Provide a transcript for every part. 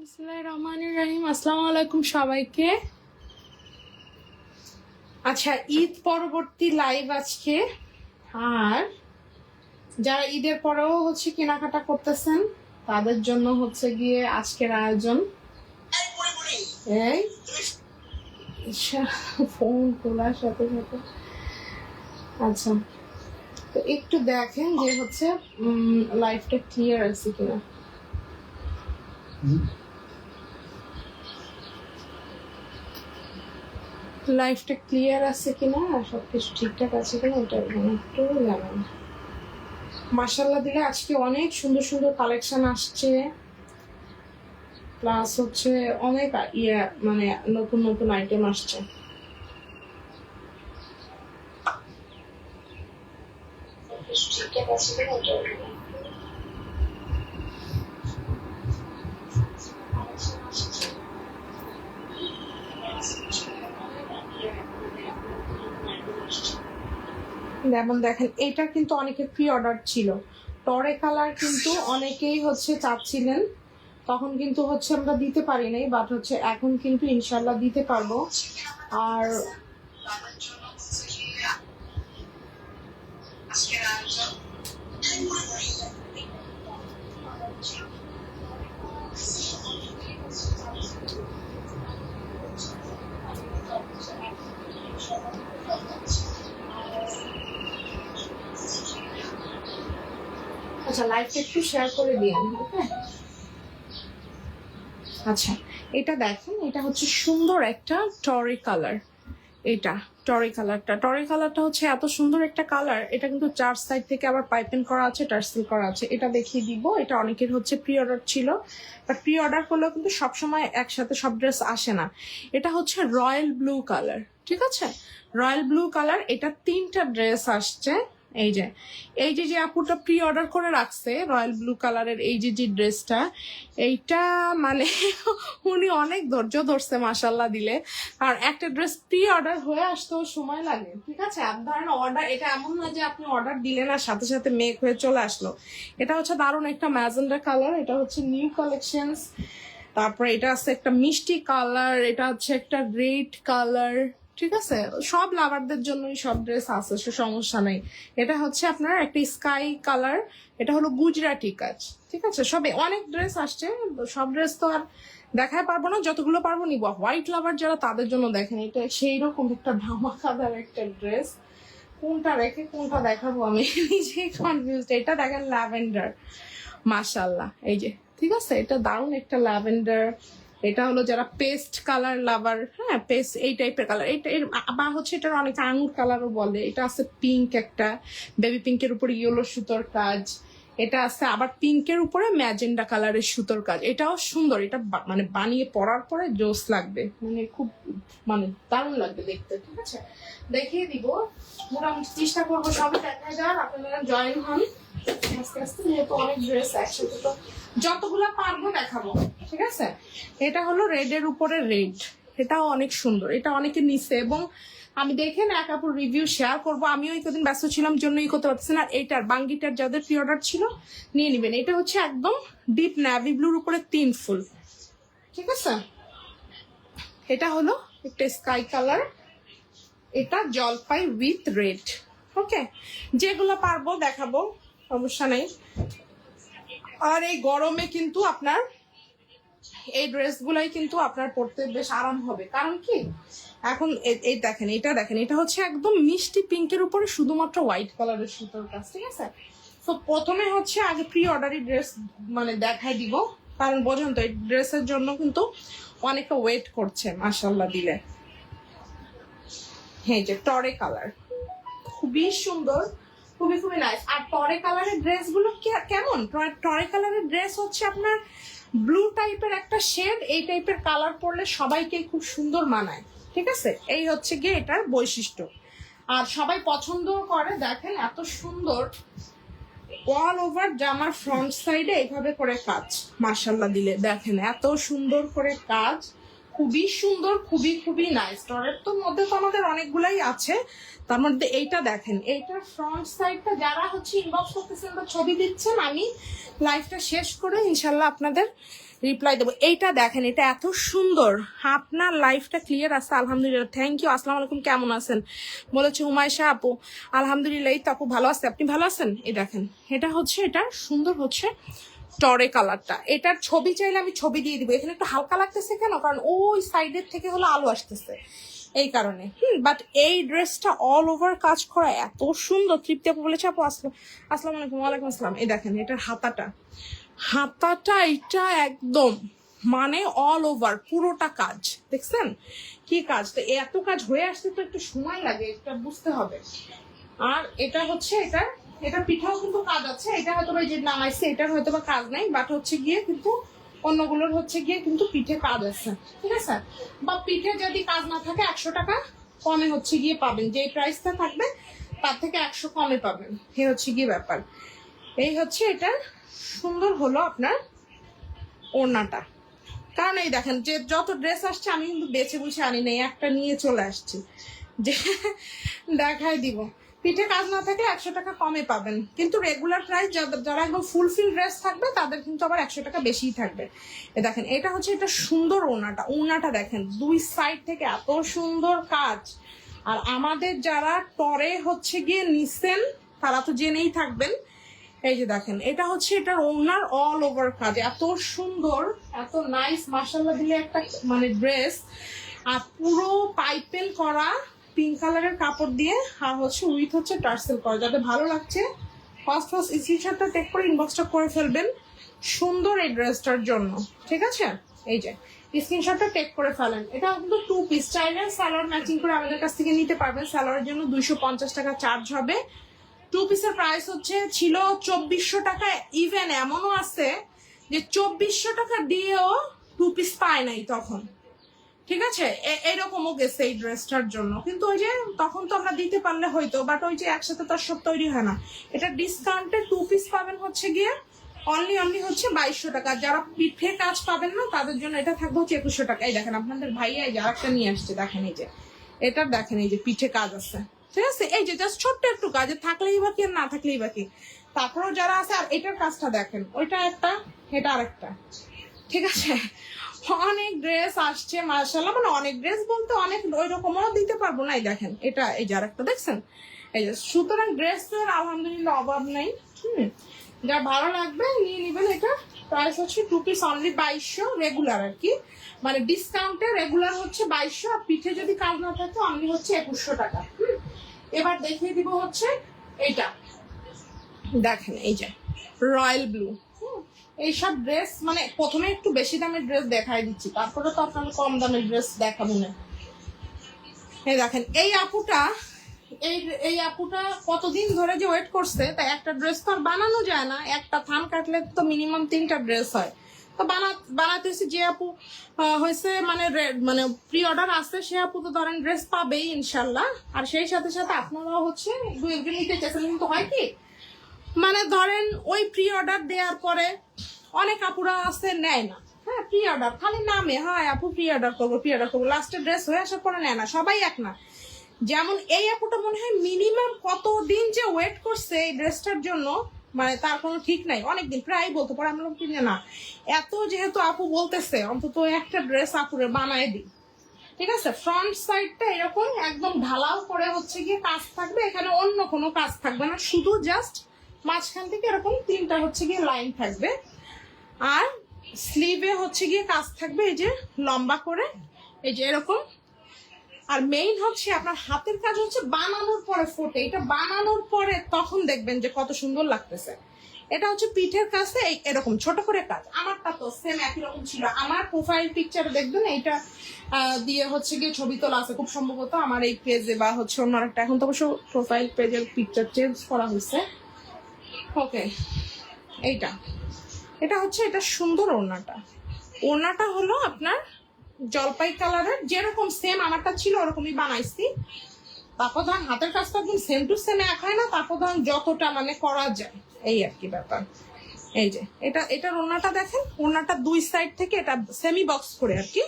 বিসমিল্লাহির রহমানির রহিম। আসসালামু আলাইকুম সবাইকে। আচ্ছা, ঈদ পরবর্তী লাইভ আজকে। আর যারা ঈদের পরেও কেনাকাটা করতেছেন তাদের জন্য গিয়ে আজকের আয়োজন। এই ফোন খোলার সাথে সাথে আচ্ছা, তো একটু দেখেন যে লাইভটা ক্লিয়ার আছে কিনা। লাইফটা ক্লিয়ার আছে কিনা, সবকিছু ঠিকঠাক আছে কিনা, ওটা একটু জানান। মাশাআল্লাহ দিলে আজকে অনেক সুন্দর সুন্দর কালেকশন আসছে, প্লাস অনেক মানে নতুন নতুন আইটেম আসছে। ঠিকঠাক আছে কিনা ওটা যেমন দেখেন, এটা কিন্তু অনেকের প্রি অর্ডার ছিল। টরে কালার কিন্তু অনেকেই চাচ্ছিলেন, তখন কিন্তু আমরা দিতে পারি নাই, বাট এখন কিন্তু ইনশাল্লাহ দিতে পারবো। আর আচ্ছা, লাইভটা একটু শেয়ার করে দিন। ওকে, আচ্ছা এটা দেখেন, এটা সুন্দর একটা টরি কালার। এটা টরি কালারটা এত সুন্দর একটা কালার। এটা কিন্তু চার সাইড থেকে আবার পাইপিং করা আছে, টার্সেল করা আছে। এটা দেখিয়ে দিব। এটা অনেকের প্রি অর্ডার ছিল, বাট প্রি অর্ডার করলেও কিন্তু সবসময় একসাথে সব ড্রেস আসে না। এটা রয়্যাল ব্লু কালার, ঠিক আছে, রয়্যাল ব্লু কালার। এটা 3টা ড্রেস আসছে। এই যে আপুটা প্রি অর্ডার করে রাখছে রয়্যাল ব্লু কালারের এই যে ড্রেসটা, এইটা মানে উনি অনেক ধৈর্য ধরছে মাশাল্লাহ দিলে। আর একটা ড্রেস প্রি অর্ডার হয়ে আসতেও সময় লাগে, ঠিক আছে। ধরেন অর্ডার, এটা এমন না যে আপনি অর্ডার দিলেন আর সাথে সাথে মেক হয়ে চলে আসলো। এটা দারুণ একটা ম্যাজেন্ডা কালার। এটা নিউ কালেকশনস। তারপরে এটা আছে একটা মিষ্টি কালার, এটা একটা রেড কালার, ঠিক আছে। সব লাভারদের জন্যই সব ড্রেস আছে, সে সমস্যা নেই। এটা আপনার একটা স্কাই কালার, এটা হলো গুজরাটি কাজ, ঠিক আছে। সবে অনেক ড্রেস আসছে, সব ড্রেস তো আর দেখায় পারবো না, যতগুলো পারবো নিবো। হোয়াইট লাভার যারা তাদের জন্য দেখেন, এটা সেই রকম একটা ধামাকাদার একটা ড্রেস। কোনটা রেখে কোনটা দেখাবো আমি নিজেই কনফিউজড। এটা দেখেন ল্যাভেন্ডার, মাশাআল্লাহ, এই যে, ঠিক আছে। এটা দারুণ একটা ল্যাভেন্ডার। এটা হলো যারা পেস্ট কালার লাভার, হ্যাঁ, পেস্ট এই টাইপের কালার। এটা বা এটার অনেক আঙুর কালারও বলে। এটা আছে পিঙ্ক, একটা বেবি পিঙ্কের উপরে ইয়েলো সুতোর কাজ। এটা আছে আবার পিঙ্কের উপরে ম্যাজেন্ডা কালারের সুতোর কাজ। এটাও সুন্দর। এটা মানে বানিয়ে পরার পরে জোস লাগবে, মানে খুব মানে দারুণ লাগবে দেখতে, ঠিক আছে। দেখিয়ে দিব, মোটামুটি চেষ্টা করবো সবই দেখা যাওয়ার। আপনারা জয়েন হন আস্তে আস্তে, যেহেতু অনেক ড্রেস একসাথে, তো যতগুলো পারবো দেখাবো, ঠিক আছে। এটা হলো রেডের উপরে রেড, এটাও অনেক সুন্দর। এটা অনেকে নিছে এবং আমি দেখেন এক আপুর রিভিউ শেয়ার করবো। আমিও এই কদিন ব্যস্ত ছিলাম জন্যই করতে পারতেছি না। এইটার বাঙ্গিটার যাদের প্রি অর্ডার ছিল নিয়ে নিবেন। এটা একদম ডিপ ন্যাভি ব্লুর উপরে 3 ফুল, ঠিক আছে। এটা হলো একটা স্কাই কালার, এটা জলপাই উইথ রেড। ওকে, যেগুলো পারবো দেখাবো, সমস্যা নেই। আর এই গরমে কিন্তু আপনার এই ড্রেসগুলাই কিন্তু আপনার পরতে বেশ আরাম হবে। কারণ কি, এখন এই দেখেন, এটা দেখেন, এটা একদম মিষ্টি পিঙ্কের উপরে শুধুমাত্র হোয়াইট কালারের সুতোর কাজ, ঠিক আছে। তো প্রথমে আগে প্রি অর্ডারি ড্রেস মানে দেখাই দিব, কারণ বোঝেন তো এই ড্রেসের জন্য কিন্তু অনেকে ওয়েট করছে মাশাআল্লাহ দিলে। হ্যাঁ, যে টরে কালার খুবই সুন্দর, খুবই খুবই নাইস। আর টরে কালারের ড্রেস গুলো কেমন, টরে কালারের ড্রেস আপনার ব্লু টাইপের একটা শেড, এই টাইপের কালার পরলে সবাইকে খুব সুন্দর মানায়, ঠিক আছে। এই গিয়ে এটার বৈশিষ্ট্য। আর সবাই পছন্দ করে, দেখেন এত সুন্দর অল ওভার জামার ফ্রন্ট সাইডে এইভাবে করে কাজ, মাশাআল্লাহ দিলে দেখেন এত সুন্দর করে কাজ, খুবই সুন্দর, খুবই খুবই নাইস। টরের তো মধ্যে তো আমাদের অনেকগুলাই আছে, তার মধ্যে এইটা দেখেন, এইটার ফ্রন্ট সাইডটা যারা হচ্ছে ইনবক্স করতেছেন বা ছবি দিচ্ছেন, আমি লাইভটা শেষ করে ইনশাল্লাহ আপনাদের রিপ্লাই দেবো। এইটা দেখেন, এটা এত সুন্দর। আপনার লাইফটা ক্লিয়ার আছে আলহামদুলিল্লাহ, থ্যাংক ইউ। আসসালামু আলাইকুম, কেমন আছেন বলেছে হুমায়শা আপু। আলহামদুলিল্লাহ, এই তো আপু ভালো আছে, আপনি ভালো আছেন? এই দেখেন, এটা হচ্ছে, এটা সুন্দর হচ্ছে টরে কালারটা। এটার ছবি চাইলে আমি ছবি দিয়ে দিব। এখানে একটু হালকা লাগতেছে কেন, কারণ ওই সাইডের থেকে হলো আলো আসতেছে, এই কারণে। বাট এই ড্রেসটা অল ওভার কাজ করা এত সুন্দর। তৃপ্তি আপু বলেছে আপু আসসালামু আলাইকুম। ওয়ালাইকুম আসসালাম। এই দেখেন, এটার হাতাটা এটা একদম মানে অল ওভার পুরোটা কাজ, দেখছেন কি কাজ। তো এত কাজ হয়ে আসতে তো একটু সময় লাগে, এটা বুঝতে হবে। আর এটা হচ্ছে, এটা পিঠাও কিন্তু কাজ আছে। এটা হয়তো বা যে নামাইছে এটার হয়তো বা কাজ নাই, বাট হচ্ছে গিয়ে কিন্তু অন্যগুলোর হচ্ছে গিয়ে কিন্তু পিঠে কাজ আছে, ঠিক আছে। বা পিঠে যদি কাজ না থাকে 100 টাকা কমে হচ্ছে গিয়ে পাবেন, যে প্রাইসটা থাকবে তার থেকে 100 কমে পাবেন, এই হচ্ছে গিয়ে ব্যাপার। এই হচ্ছে এটা সুন্দর হলো আপনার ওড়নাটা। কারণ এই দেখেন, যে যত ড্রেস আসছে আমি কিন্তু বেছে বুঝে আনি নাই, একটা নিয়ে চলে আসছি যে দেখাই দিব। পিঠে কাজ না থাকলে 100 টাকা কমে পাবেন, কিন্তু রেগুলার প্রাইস যারা একদম ফুলফিল ড্রেস থাকবে তাদের কিন্তু আবার 100 টাকা বেশিই থাকবে। দেখেন, এটা হচ্ছে, এটা সুন্দর ওড়নাটা দেখেন, দুই সাইড থেকে এত সুন্দর কাজ। আর আমাদের যারা টরে হচ্ছে গিয়ে নিছেন তারা তো জেনেই থাকবেন। এই যে দেখেন, এটা হচ্ছে এটার ওড়নার অল ওভার কাজ, এত সুন্দর, এত নাইস, মাশাআল্লাহ দিলে একটা মানে ড্রেস। আর পুরো পাইপেল করা পিঙ্ক কালারের কাপড় দিয়ে, আর হচ্ছে উইথ হচ্ছে টার্সেল করা। যাদের ভালো লাগছে ফার্স্ট স্ক্রিনশটটা টেক করে ইনবক্সটা করে ফেলবেন সুন্দর এই ড্রেসটার জন্য, ঠিক আছে। এই যে স্ক্রিনশটটা টেক করে ফেলেন। এটা কিন্তু 2 পিস, চাইলে সালোয়ার ম্যাচিং করে আমাদের কাছ থেকে নিতে পারবেন। সালোয়ারের জন্য 250 টাকা চার্জ হবে। 2 পিসের প্রাইস ছিল 2400 টাকা। ইভেন এমনও আছে যে 2400 টাকা দিয়েও 2 পিস পায় নাই তখন, ঠিক আছে। এরকমও গেছে এই ড্রেসটার জন্য। কিন্তু ওই যে তখন তো আমরা দিতে পারলে হয়তো, বাট ওই যে একসাথে তো সব তৈরি হয় না। এটা ডিসকাউন্টে 2 পিস পাবেন হচ্ছে গিয়ে অনলি হচ্ছে 2200 টাকা। যারা পিঠে কাজ পাবেন না তাদের জন্য এটা থাকবে হচ্ছে 2100 টাকা। এই দেখেন, আপনাদের ভাইয়া এই যে আরেকটা নিয়ে আসছে, দেখেন এই যে এটা দেখেন, এই যে পিঠে কাজ আছে, ঠিক আছে। এই যে জাস্ট ছোট্ট একটু কাজ, থাকলেই বা কি আর না থাকলেই বা কি। তারপরেও যারা আছে, আর এটার কাজটা দেখেন, ওইটা একটা, এটা আরেকটা, ঠিক আছে। অনেক ড্রেস আসছে মাশাআল্লাহ, মানে অনেক ড্রেস বলতে অনেক ওই রকমও দিতে পারবো না। এই দেখেন, এটা এই যে আরেকটা দেখছেন, এই যে। সুতরাং ড্রেসের আলহামদুলিল্লাহ অভাব নাই। যা ভালো লাগবে নিয়ে নিবেন। এটা প্রাইস হচ্ছে 2 পিস অনলি 2200 রেগুলার আর কি, মানে ডিসকাউন্টে রেগুলার হচ্ছে 2200, আর পিঠে যদি কাজ না থাকে অনলি হচ্ছে 2100 টাকা। এবার দেখিয়ে দিব হচ্ছে এইটা, দেখেন এই যে রয়্যাল ব্লু। এইসব ড্রেস মানে প্রথমে একটু বেশি দামের ড্রেস দেখাই দিচ্ছি, তারপরে তো আপনার কম দামের ড্রেস দেখাবো না। এই দেখেন, এই আপুটা কতদিন ধরে যে ওয়েট করছে, তাই একটা ড্রেস তো আর বানানো যায় না। একটা থান কাটলে তো মিনিমাম 3টা ড্রেস হয়। তো বানাতেছি। যে আপু হয়েছে মানে প্রি অর্ডার আসছে, সে আপু তো ধরেন ড্রেস পাবেই ইনশাল্লাহ। আর সেই সাথে সাথে আপনারাও হচ্ছে 2-1 নিতে চাইছেন, কিন্তু হয় কি, মানে ধরেন ওই প্রি অর্ডার দেওয়ার পরে অনেক আপুরা আছে নেয় না। হ্যাঁ, প্রি অর্ডার খালি নামে, হয় আপু প্রি অর্ডার করবো, লাস্টে ড্রেস হয়ে আসার পরে নেয় না। সবাই এক না। যেমন এই আপুটা মনে হয় মিনিমাম কতদিন যে ওয়েট করছে এই ড্রেসটার জন্য, মানে তার কোনো ঠিক নাই। অনেকদিন, প্রায় বলতে পারে। আমরা কিনে না এত, যেহেতু আপু বলতেছে অন্তত একটা ড্রেস আপুরে বানায় দিই, ঠিক আছে। ফ্রন্ট সাইডটা এরকম একদম ঢালাও করে হচ্ছে গিয়ে কাজ থাকবে, এখানে অন্য কোনো কাজ থাকবে না, শুধু জাস্ট মাঝখান থেকে এরকম 3টা হচ্ছে গিয়ে লাইন থাকবে। আর স্লিভে হচ্ছে গিয়ে কাজ থাকবে এই যে লম্বা করে, এই যে এরকম। আর মেইন হচ্ছে আপনার হাতের কাজ হচ্ছে বানানোর পরে ফোটে, এটা বানানোর পরে তখন দেখবেন যে কত সুন্দর লাগতেছে। এটা হচ্ছে পিঠের কাছে এরকম ছোট করে কাজ। আমারটা তো সেম একই রকম ছিল। আমার প্রোফাইল পিকচার দেখবেন, এইটা দিয়ে হচ্ছে গিয়ে ছবি তোলা আছে খুব সম্ভবত আমার এই পেজে, বা হচ্ছে অন্য একটা। এখন তো অবশ্য প্রোফাইল পেজের পিকচার চেঞ্জ করা হয়েছে। ওকে, এটা হচ্ছে, এটা সুন্দর ওড়নাটা হলো আপনার জলপাই কালারের, যেরকম সেম আমারটা ছিল ওরকমই বানাইছি। তারপর ধরেন হাতের কাজটা একদম সেম টু সেম এক হয় না, তারপর ধরেন যতটা মানে করা যায়, এই আর কি ব্যাপার। এই যে এটার ওড়নাটা দেখেন, ওড়নাটা 2 সাইড থেকে এটা সেমি বক্স করে আর কি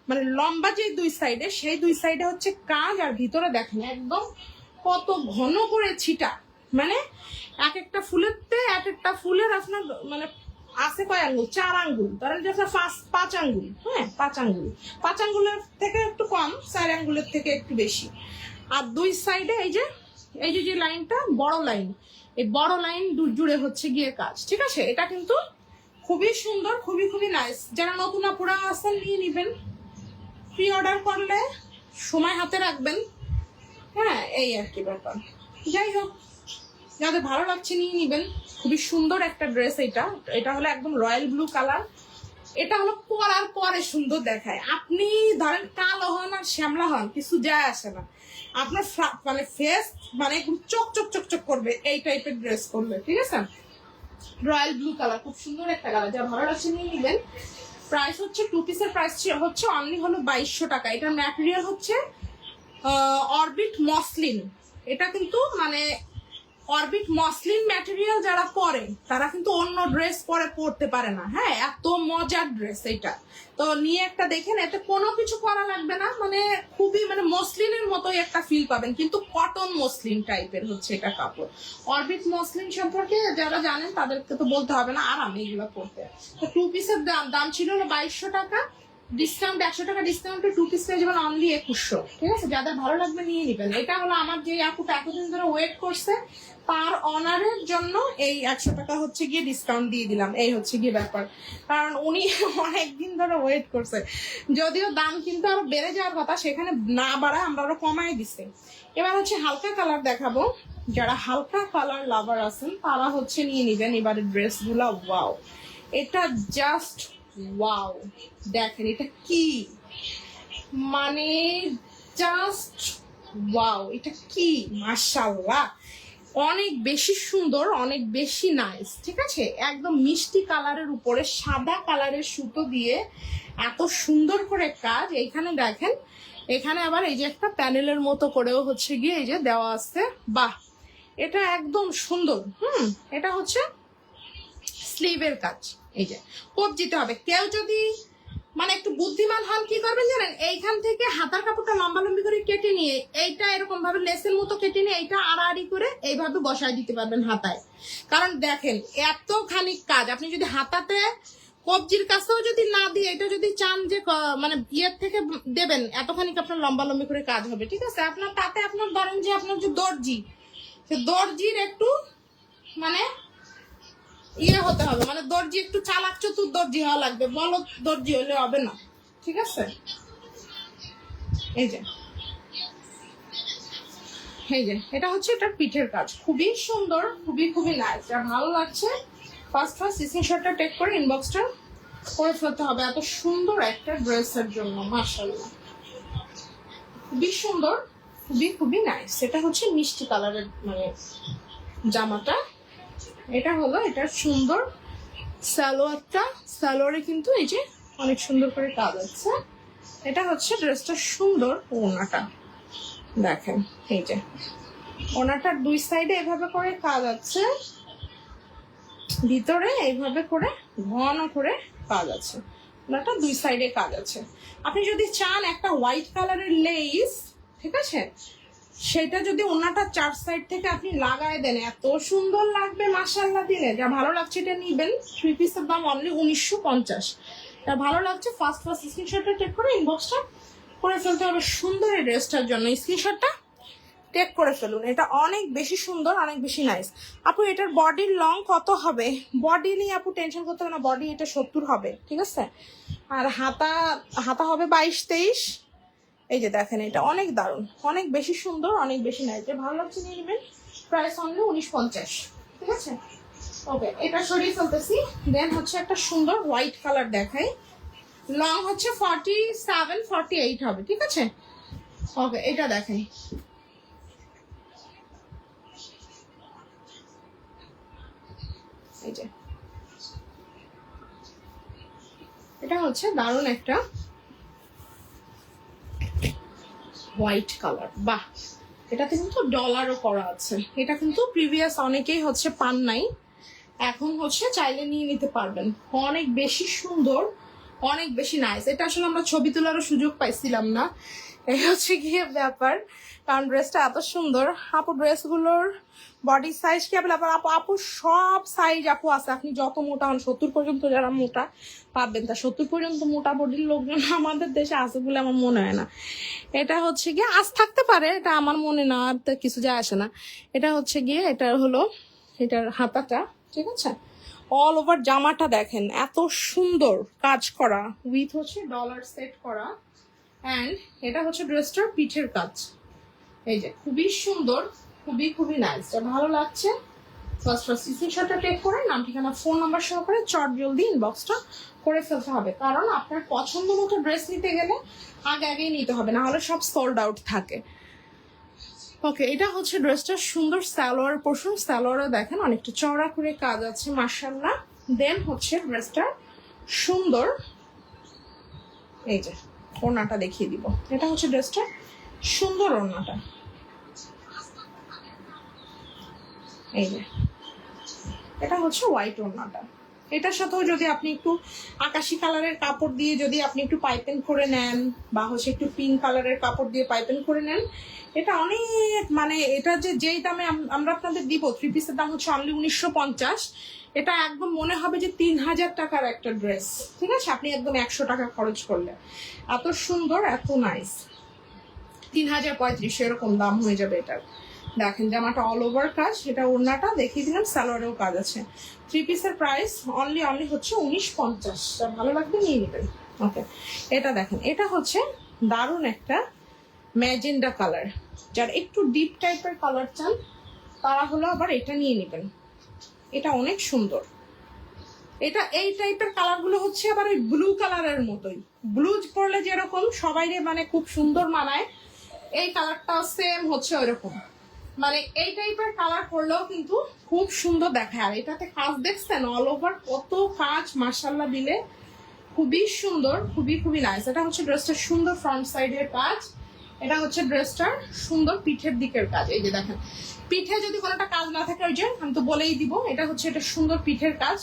মানে লম্বা যে দুই সাইডে, সেই দুই সাইডে হচ্ছে কাজ, আর ভিতরে দেখেন একদম কত ঘন করে ছিটা। মানে এক একটা ফুলের আপনার মানে আছে কয় আঙ্গুল, 4 আঙ্গুল, ধরেন যে আপনার 5 আঙ্গুল, হ্যাঁ 5 আঙ্গুল, 5 আঙ্গুলের থেকে একটু কম, 4 আঙ্গুলের থেকে একটু বেশি। আর দুই সাইডে এই যে লাইনটা বড় লাইন, এই বড় লাইন জুড়ে হচ্ছে গিয়ে কাজ, ঠিক আছে। এটা কিন্তু খুবই সুন্দর, খুবই নাইস। যারা নতুন আপুরা আছেন নিয়ে নিবেন, প্রি অর্ডার করলে সময় হাতে রাখবেন, হ্যাঁ এই আর কি ব্যাপার। যাই হোক, যাদের ভালো লাগছে নিয়ে নিবেন। খুবই সুন্দর একটা ড্রেস। এটা হলো একদম রয়্যাল ব্লু কালার। এটা হলো পরার পরে সুন্দর দেখায়। আপনি ধরেন কালো হন আর শ্যামলা হন, কিছু যায় আসে না, আপনার মানে ফেস মানে একদম চক করবে এই টাইপের ড্রেস করলে, ঠিক আছে। রয়্যাল ব্লু কালার, খুব সুন্দর একটা কালার। যা ভালো লাগছে নিয়ে নিবেন। প্রাইস হচ্ছে 2 পিসের প্রাইস হচ্ছে অনলি হলো 2200 টাকা। এটার ম্যাটেরিয়াল হচ্ছে অরবিট মসলিন। এটা কিন্তু মানে অরবিট মসলিন ম্যাটেরিয়াল যারা পরে তারা কিন্তু অন্য ড্রেস পরতে পারে না, হ্যাঁ এত মজার ড্রেস এটা। তো নিয়ে একটা দেখেন, এতে কোনো কিছু করা লাগবে না, মানে খুবই মানে মসলিনের মতোই একটা ফিল পাবেন, কিন্তু কটন মসলিন টাইপের হচ্ছে এটা কাপড়। অরবিট মসলিন সম্পর্কে যারা জানেন তাদেরকে তো বলতে হবে না, আরাম এগুলো পরতে। তো 2 পিসের দাম ছিল 2200 টাকা, ডিসকাউন্ট 100 টাকা ডিসকাউন্টে 2 পিস পেয়ে যাবেন অনলি 2100, ঠিক আছে। যাদের ভালো লাগবে নিয়ে নেবেন। এটা হলো আমার যে আপুটা এতদিন ধরে ওয়েট করছে, তার অনারের জন্য এই 100 টাকা হচ্ছে গিয়ে ডিসকাউন্ট দিয়ে দিলাম। এই হচ্ছে গিয়ে ব্যাপার, কারণ উনি অনেকদিন ধরে ওয়েট করছে। যদিও দাম কিন্তু আরো বেড়ে যাওয়ার কথা, সেখানে না বাড়ায় আমরা আরো কমাই দিছি। এবার হচ্ছে হালকা কালার দেখাবো। যারা হালকা কালার লাভার আছেন তারা হচ্ছে নিয়ে নিবেন এবারে ড্রেসগুলা। ওয়াও, এটা জাস্ট ওয়াও, দেখেন এটা কি মানে জাস্ট ওয়াও, এটা কি মাশাআল্লাহ, অনেক বেশি সুন্দর, অনেক বেশি নাইস, ঠিক আছে। একদম মিষ্টি কালারের উপরে সাদা কালারের সুতো দিয়ে এত সুন্দর করে কাজ। এইখানে দেখেন, এখানে আবার এই যে একটা প্যানেলের মতো করেও হচ্ছে গিয়ে এই যে দেওয়া আছে। বাহ, এটা একদম সুন্দর। এটা হচ্ছে স্লিভের কাজ। এই যে কবজিতে হবে। কেউ যদি মানে একটু বুদ্ধিমান হন কি করবেন জানেন, এইখান থেকে হাতার কাপড়টা লম্বি করে কেটে নিয়ে এইটা এরকম ভাবে লেসের মতো কেটে নিয়ে এইটা আড়াআড়ি করে এইভাবে বসায় দিতে পারবেন হাতায়। কারণ দেখেন এতখানি কাজ, আপনি যদি হাতাতে কবজির কাছেও যদি না দিয়ে এটা যদি চান যে মানে ইয়ের থেকে দেবেন, এতখানি আপনার লম্বি করে কাজ হবে, ঠিক আছে। আপনার তাতে আপনার ধরেন যে আপনার যে দর্জি, সে দর্জির একটু মানে ইয়ে হতে হবে, মানে দর্জি একটু চালাক চতুর দর্জি হওয়া লাগবে, বলো দর্জি হলে হবে না, ঠিক আছে। এই যে এটা হচ্ছে এটার পিঠের কাজ, খুবই সুন্দর, খুবই নাইস। যা ভালো লাগছে ফার্স্ট স্ক্রিনশটটা টেক করে ইনবক্সটা করে ফেলতে হবে। এত সুন্দর একটা ড্রেসের জন্য মাশাআল্লাহ, খুবই সুন্দর, খুবই নাইস। এটা হচ্ছে মিষ্টি কালারের মানে জামাটা। এটা হলো এটার সুন্দর সালোয়ারটা। সালোয়ারে কিন্তু এই যে অনেক সুন্দর করে কাজ আছে। এটা হচ্ছে ড্রেসটা সুন্দর। ওড়নাটা দেখেন, এই যে ওড়নাটার দুই সাইডে এভাবে করে কাজ আছে, ভিতরে এইভাবে করে ঘন করে কাজ আছে। ওড়নাটা দুই সাইডে কাজ আছে। আপনি যদি চান একটা হোয়াইট কালারের লেস, ঠিক আছে, সেটা যদি ওনাটা 4 সাইড থেকে আপনি লাগায় দেন এত সুন্দর লাগবে মাশাআল্লাহ দিলে। যা ভালো লাগছে এটা নিবেন। 3 পিসের দাম অনলি 1950। যা ভালো লাগছে ফার্স্ট স্ক্রিনশটটা টেক করে ইনবক্সটা করে ফেলতে হবে সুন্দর এই ড্রেসটার জন্য। স্ক্রিনশটটা টেক করে ফেলুন। এটা অনেক বেশি সুন্দর, অনেক বেশি নাইস। আপু এটার বডির লং কত হবে? বডি নিয়ে আপু টেনশন করতে হবে না, বডি এটা 70 হবে, ঠিক আছে। আর হাতা হবে 22-23। এই যে দেখেন, এটা অনেক দারুণ, অনেক বেশি সুন্দর, অনেক বেশি নাইস। ভালো লাগছে নিয়ে নেবেন। প্রাইস অনলি 1950, ঠিক আছে। ওকে, এটা সরিয়ে ফেলতেছি। দেন হচ্ছে একটা সুন্দর হোয়াইট কালার দেখাই। লং হচ্ছে 47-48 হবে, ঠিক আছে। ওকে, এটা দেখাই। এই যে এটা হচ্ছে দারুণ একটা হোয়াইট কালার। বাহ, এটাতে কিন্তু ডলারও করা আছে। এটা কিন্তু প্রিভিয়াস অনেকেই হচ্ছে পান নাই, এখন হচ্ছে চাইলে নিয়ে নিতে পারবেন। অনেক বেশি সুন্দর, অনেক বেশি নাইস। এটা আসলে আমরা ছবি তোলারও সুযোগ পাইছিলাম না, এই হচ্ছে গিয়ে ব্যাপার, কারণ ড্রেসটা এত সুন্দর। আপু ড্রেসগুলোর বডি সাইজ কি অ্যাভেলেবল? আপু আপু সব সাইজ আপু আছে, আপনি যত মোটা হন, 70 পর্যন্ত যারা মোটা পাবেন, তা 70 পর্যন্ত মোটা বডির লোকজন আমাদের দেশে আছে বলে আমার মনে হয় না। এটা হচ্ছে গিয়ে আজ থাকতে পারে, এটা আমার মনে না, আর তো কিছু যায় আসে না। এটা হচ্ছে গিয়ে এটা হলো এটার হাতাটা, ঠিক আছে? অল ওভার জামাটা দেখেন এত সুন্দর কাজ করা, উইথ হচ্ছে ডলার সেট করা, অ্যান্ড এটা হচ্ছে ড্রেসটার পিঠের কাজ। এই যে খুবই সুন্দর, খুবই খুবই নাইস, ভালো লাগছে। ফার্স্ট স্ক্রিনশটটা টেক করে নাম, ঠিকানা, ফোন নাম্বার সহকারে চট জলদি ইনবক্সটা করে ফেলতে হবে, কারণ আপনার পছন্দ মতো ড্রেস নিতে গেলে আগে আগেই নিতে হবে, না হলে সব সোল্ড আউট থাকে। ওকে, এটা হচ্ছে ড্রেসটা সুন্দর সালোয়ার পোর্শন, সালোয়ারে দেখেন অনেকটা চওড়া করে কাজ আছে মাশাআল্লাহ। দেন হচ্ছে ড্রেসটা সুন্দর, এই যে ওড়নাটা দেখিয়ে দিব। এটা হচ্ছে ড্রেসটা সুন্দর, ওড়নাটা এই যে, এটা হচ্ছে হোয়াইট ওড়নাটা। এটার সাথেও যদি আপনি একটু আকাশি কালারের কাপড় দিয়ে যদি আপনি একটু পাইপেন করে নেন, বা হচ্ছে একটু পিঙ্ক কালারের কাপড় দিয়ে পাইপেন করে নেন, এটা অনেক মানে এটা যেই দামে আমরা আপনাদের দিব, 3 পিসের দাম হচ্ছে অনলি 1950। এটা একদম মনে হবে যে 3000 টাকার একটা ড্রেস, ঠিক আছে? আপনি একদম 100 টাকা খরচ করলে, এত সুন্দর, এত নাইস। 3035 এরকম দাম হয়ে যাবে এটার। দেখেন জামাটা অল ওভার কাজ, এটা ওড়নাটা দেখিয়ে দিলাম, সালোয়ারেও কাজ আছে। 3 পিসের প্রাইস অনলি হচ্ছে 1950। ভালো লাগবে নিয়ে নেবেন। ওকে, এটা দেখেন, এটা হচ্ছে দারুণ একটা ম্যাজেন্ডা কালার, যার একটু ডিপ টাইপের কালার চান তারা হলো আবার এটা নিয়ে নেবেন। এটা অনেক সুন্দর। এটা এই টাইপের কালারগুলো হচ্ছে আবার ওই ব্লু কালারের মতোই, ব্লু পরলে যেরকম সবাই মানে খুব সুন্দর মানায়, এই কালারটা সেম হচ্ছে ওইরকম, মানে এই টাইপের কালার করলেও কিন্তু খুব সুন্দর দেখায়। আর এটাতে কাজ দেখছেন অল ওভার কত কাজ মাশাআল্লাহ দিলে, খুবই সুন্দর, খুবই খুবই নাইস। এটা হচ্ছে ড্রেসটার সুন্দর ফ্রন্ট সাইডের কাজ, এটা হচ্ছে ড্রেসটার সুন্দর পিঠের দিকের কাজ। এই যে দেখেন, পিঠে যদি কোনোটা কাজ না থাকে, ওই যে আমি তো বলেই দিব, এটা হচ্ছে এটা সুন্দর পিঠের কাজ।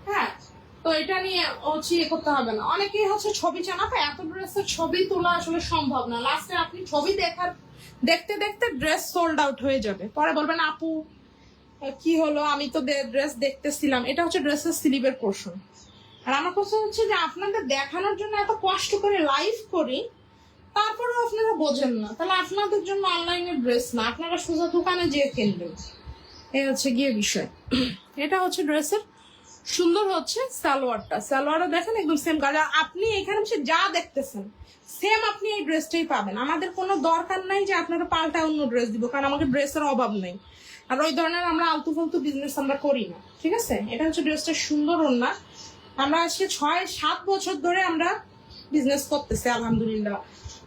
হ্যাঁ, তো এটা নিয়ে হচ্ছে ইয়ে করতে হবে না। অনেকেই হচ্ছে ছবি চানাতে, এত ড্রেসের ছবি তোলা আসলে সম্ভব না, লাস্টে আপনি ছবি দেখতে দেখতে ড্রেস সোল্ড আউট হয়ে যাবে, পরে বলবেন আপু কি হলো, আমি তো ড্রেস দেখতেছিলাম। এটা হচ্ছে ড্রেসের স্লিভের পোর্শন। আর আমার কথা হচ্ছে যে আপনাদের দেখানোর জন্য এত কষ্ট করে লাইভ করি, তারপরেও আপনারা বোঝেন না, তাহলে আপনাদের জন্য অনলাইনে ড্রেস না, আপনারা সোজা দোকানে যেয়ে কিনবেন, এই হচ্ছে গিয়ে বিষয়। এটা হচ্ছে ড্রেসের সুন্দর হচ্ছে সালোয়ারটা, সালোয়ারও দেখেন একদম সেম কাজ। আপনি এখানে হচ্ছে যা দেখতেছেন সেম আপনি এই ড্রেসটাই পাবেন। আমাদের কোনো দরকার নাই যে আপনারা পাল্টা অন্য ড্রেস দিব, কারণ আমাদের ড্রেসের অভাব নেই, আর ওই ধরনের আমরা আলতু ফালতু বিজনেস আমরা করি না, ঠিক আছে? এটা হচ্ছে ড্রেসটা সুন্দর ওড়না। আমরা আজকে 6-7 বছর ধরে আমরা বিজনেস করতেছি আলহামদুলিল্লাহ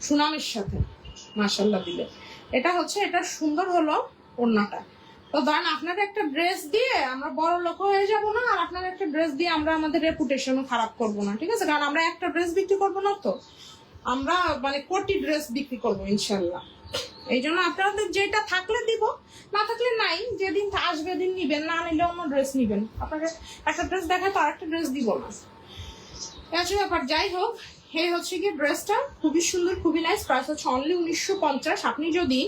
সুনামের সাথে, মাশাআল্লাহ দিলে। এটা হচ্ছে এটা সুন্দর হলো ওড়নাটা। তো ধরেন আপনাদের একটা ড্রেস দিয়ে আমরা বড় লোক হয়ে যাব না, আর আপনার একটা ড্রেস দিয়ে আমরা আমাদের রেপুটেশনও খারাপ করব না, ঠিক আছে? কারণ আমরা একটা ড্রেস বিক্রি করবো না তো, আমরা মানে কোটি ড্রেস বিক্রি করবো ইনশাল্লাহ। এই জন্য আপনাদের যেটা থাকলে দিব, না থাকলে নাই, যেদিন আসবে দিন নিবেন, না নিলে অন্য ড্রেস নিবেন। আপনাকে একটা ড্রেস দেখায় তো আরেকটা ড্রেস দিব না, আচ্ছা ব্যাপার। যাই হোক, এই হচ্ছে গিয়ে ড্রেসটা খুবই সুন্দর, খুবই নাইস। প্রাইস হচ্ছে অনলি 1950। আপনি যদি